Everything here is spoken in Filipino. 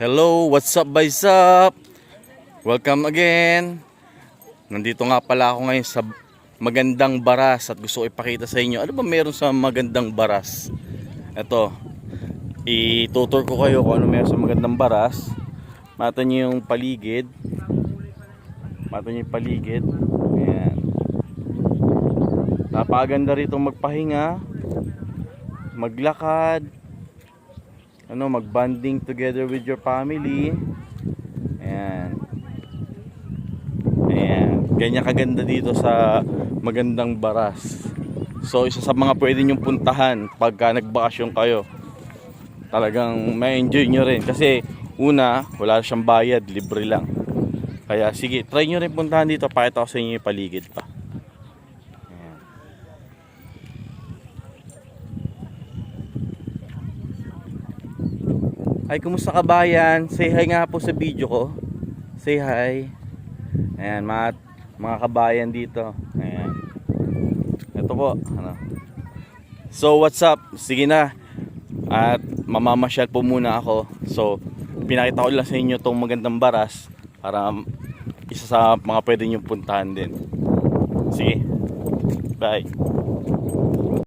Hello, what's up, boys up? Welcome again. Nandito nga pala ako ngayon sa Magandang Baras at gusto ko ipakita sa inyo. Ano ba meron sa Magandang Baras? Ito, itutur ko kayo kung ano meron sa Magandang Baras. Mata nyo yung paligid. Ayan. Napakaganda rito magpahinga, maglakad, mag-bonding together with your family. Ayan. Ganyan kaganda dito sa Magandang Baras. So isa sa mga pwede nyong puntahan pagka nagbakasyon kayo. Talagang may enjoy nyo rin. Kasi una, wala siyang bayad, libre lang. Kaya sige, try nyo rin puntahan dito. Pakita ko sa inyo yung paligid pa. Ayan. Ay, kumusta kabayan? Say hi nga po sa video ko. Say hi. Ayan, mga kabayan dito. Ayan. Ito po. So, what's up? Sige na. At mamamasyal po muna ako. So, pinakita ko lang sa inyo itong Magandang Baras para isa sa mga pwede nyo puntahan din. Sige. Bye.